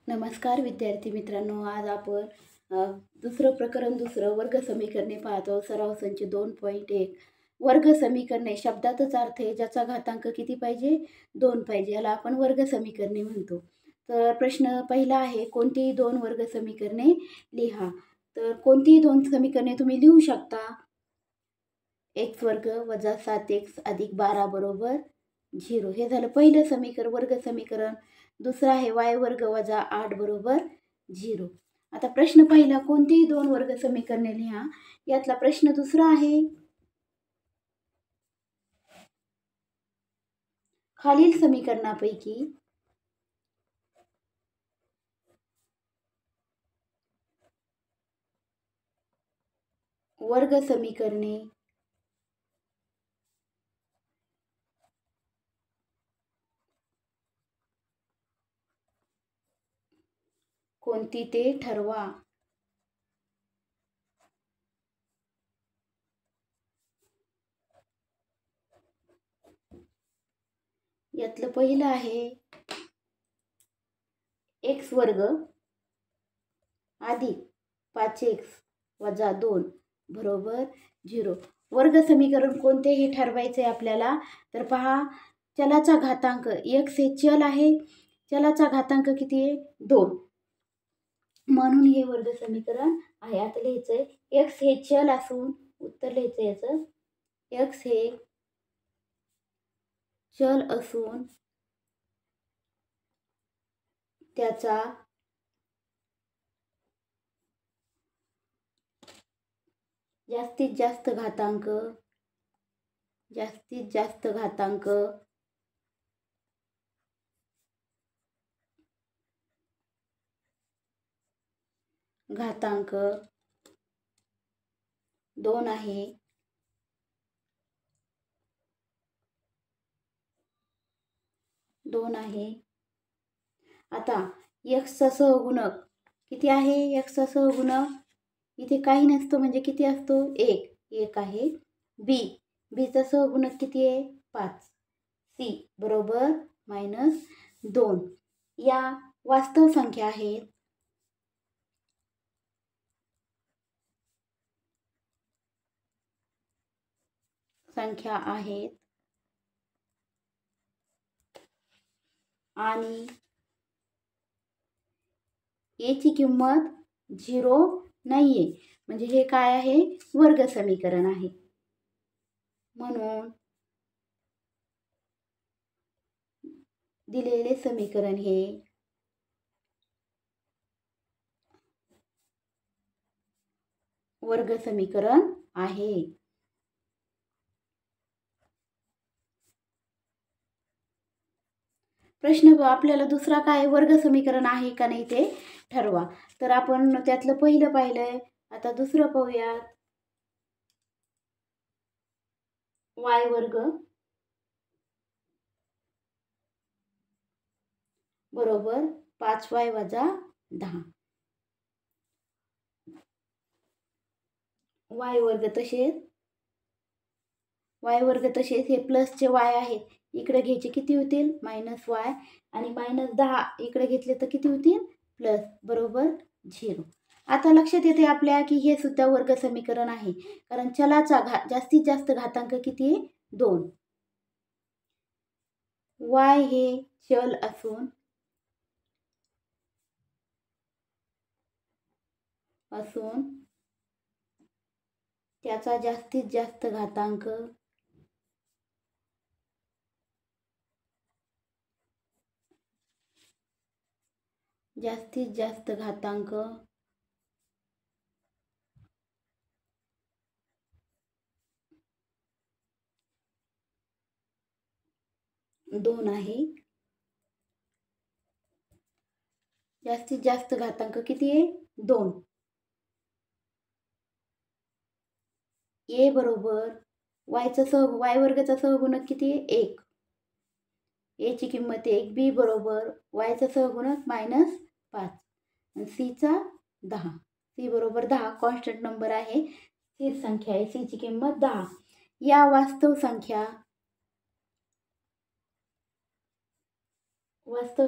नमस्कार विद्यार्थी मित्रांनो, आज आपण दुसरं प्रकरण वर्ग समीकरणे पाहतो. सराव संच 2.1 वर्ग समीकरणे शब्दातच अर्थ आहे ज्याचा घातांक किती पाहिजे? 2 पाहिजे. याला आपण वर्ग समीकरणे म्हणतो. तर प्रश्न पहिला आहे, कोणतीही 2 वर्ग समीकरणे लिहा. तर कोणतीही 2 समीकरणे तुम्ही लिहू शकता. x वर्ग वजा 7x अधिक 12 बरोबर 0. हे झालं पहिलं वर्ग समीकरण. दुसरं आहे y वर्ग वजा 8 बरोबर 0. आता प्रश्न पहिला, कोणतीही 2 वर्ग समीकरणे लिहा. यातला प्रश्न दुसरा आहे, खालील समीकरणापैकी वर्ग समीकरणे कोणती ते ठरवा. यातलं पहिलं आहे x वर्ग अधिक 5x वजा 2 बरोबर 0. वर्ग समीकरण कोणते हे ठरवायचे आपल्याला. तर पहा, चलाचा घातांक x हे चल आहे, चलाचा घातांक किती आहे? 2. म्हणून हे वर्ग समीकरण आहे. आता लिहायचंय x हे चल असून, उत्तर लिहायचं याचं, x हे चल असून त्याचा जास्तीत जास्त घातांक घातांक 2 आहे. आता x चा सहगुणक किती आहे? x चा सहगुणक इथे काही नसतो, म्हणजे किती असतो? 1 आहे. b चा सहगुणक किती आहे? 5. c बरोबर -2. या वास्तव संख्या आहेत. आणि याची किंमत 0 नाहीये, म्हणजे हे काय आहे? वर्ग समीकरण आहे. म्हणून दिलेले समीकरण हे वर्ग समीकरण आहे. प्रश्न आपल्याला दुसरा काय, वर्ग समीकरण आहे का नाही ते ठरवा. तर आपण त्यातलं पहिलं पाहिलंय. आता दुसरं पाहूयात. y वर्ग बरोबर 5y वजा 10. y वर्ग तसेच हे प्लसचे y आहेत, इकडे घ्यायचे, किती होतील? -y. आणि -10 इकडे घेतले तर किती होतील? प्लस बरोबर 0. आता लक्षात येते आपल्या की हे सुद्धा वर्ग समीकरण आहे, कारण चलाचा जास्तीत जास्त घातांक किती आहे? 2. y हे चल असून त्याचा जास्तीत जास्त घातांक दोन आहे. जास्तीत जास्त घातांक किती आहे? 2. a बरोबर y वर्गाचा सहगुणक किती आहे? 1. a ची किंमत 1. b बरोबर y चा सहगुणक -5 आणि c चा 10. c बरोबर 10 कॉन्स्टंट नंबर आहे, स्थिर संख्या आहे. c ची किंमत 10. या वास्तव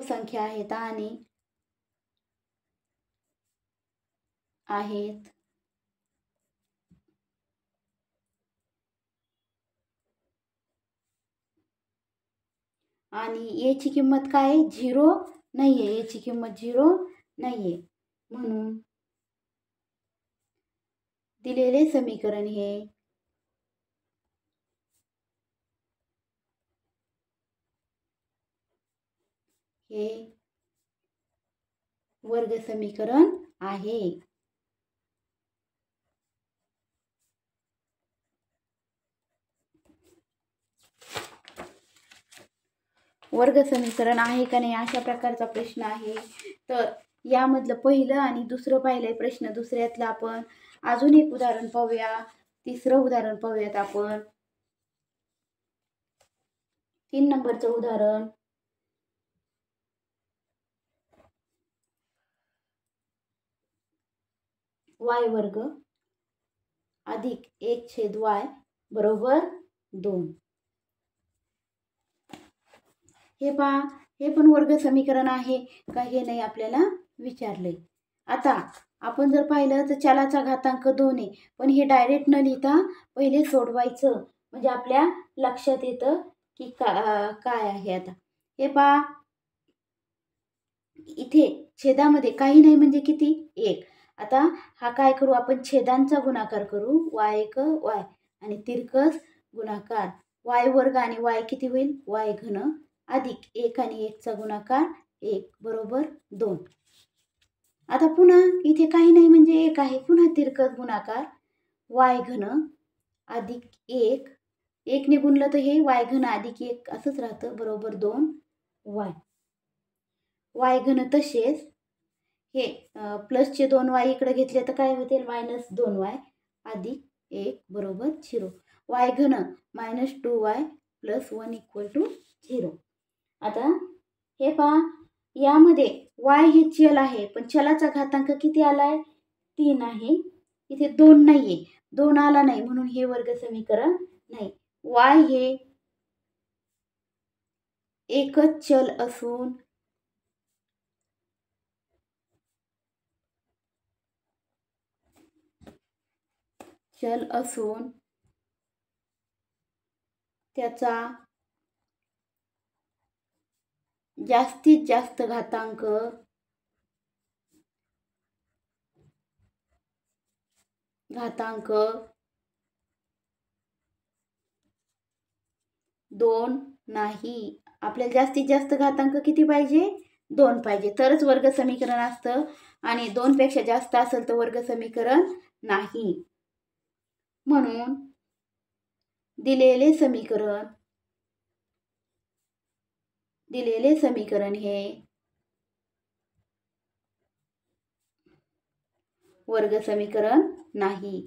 संख्या आहेत आणि आहेत आणि याची किंमत काय आहे? 0 नाही आहे. याची किंमत 0 नाही आहे. म्हणून दिलेले समीकरण हे वर्ग समीकरण आहे. वर्ग समीकरण आहे का नाही अशा प्रकारचा प्रश्न आहे. तर यामधलं पहिलं आणि दुसरं पाहिलंय प्रश्न. दुसऱ्यातलं आपण अजून एक उदाहरण पाहूया. तिसरं उदाहरण पाहूयात आपण. 3 नंबरचं उदाहरण. y वर्ग अधिक 1/y बरोबर 2. हे पहा, हे पण वर्ग समीकरण आहे का हे नाही आपल्याला विचारलंय. आता आपण जर पाहिलं तर चलाचा घातांक 2 आहे, पण हे डायरेक्ट न लिहिता पहिले सोडवायचं म्हणजे आपल्या लक्षात येतं की काय आहे. आता हे पहा, इथे छेदामध्ये काही नाही म्हणजे किती? 1. आता हा काय करू आपण? छेदांचा गुणाकार करू. y1 y आणि तिरकस गुणाकार y वर्ग आणि y किती होईल? y घन अधिक 1 आणि 1 चा गुणाकार 1 बरोबर 2. आता पुन्हा इथे काही नाही म्हणजे 1 आहे. पुन्हा तिरकस गुणाकार y घन अधिक 1. 1 ने गुणलं तर हे y घन अधिक 1 असंच राहतं बरोबर 2y. y घन तसेच हे प्लसचे 2y इकडे घेतले तर काय होतील? -2y अधिक 1 बरोबर 0. y घन -2y + 1 = 0. आता हे पहा, यामध्ये y हे चल आहे, पण चलाचा घातांक किती आलाय? 3 आहे. इथे 2 नाहीये. 2 आला नाही म्हणून हे वर्ग समीकरण नाही. y हे एकच चल असून त्याचा जास्तीत जास्त घातांक 2 नाही. आपल्याला जास्तीत जास्त घातांक किती पाहिजे? 2 पाहिजे तरच वर्ग समीकरण असतं आणि 2 पेक्षा जास्त असेल तर वर्ग समीकरण नाही. म्हणून दिलेले समीकरण हे वर्ग समीकरण नाही.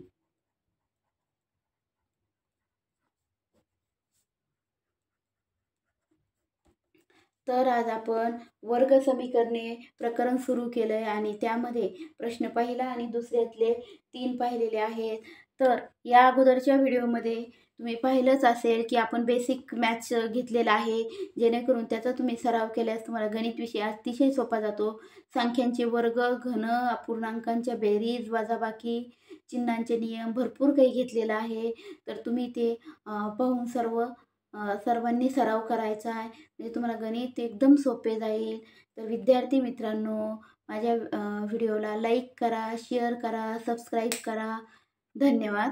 तर आज आपण वर्ग समीकरणे प्रकरण सुरू केलंय आणि त्यामध्ये प्रश्न पहिला आणि दुसऱ्यातले 3 पाहिलेले आहेत. तर या अगोदरच्या व्हिडिओमध्ये तुम्ही पाहिलंच असेल की आपण बेसिक मॅथ्स घेतलेला आहे, जेणेकरून त्याचा तुम्ही सराव केल्यास तुम्हाला गणित विषय अतिशय सोपा जातो. संख्यांचे वर्ग, घन, अपूर्णांकांच्या बेरीज, वजाबाकी, चिन्हांचे नियम भरपूर काही घेतलेलं आहे. तर तुम्ही ते पाहून सर्वांनी सराव करायचा आहे, म्हणजे तुम्हाला गणित एकदम सोपे जाईल. तर विद्यार्थी मित्रांनो, माझ्या व्हिडिओला लाईक करा, शेअर करा, सबस्क्राईब करा. धन्यवाद.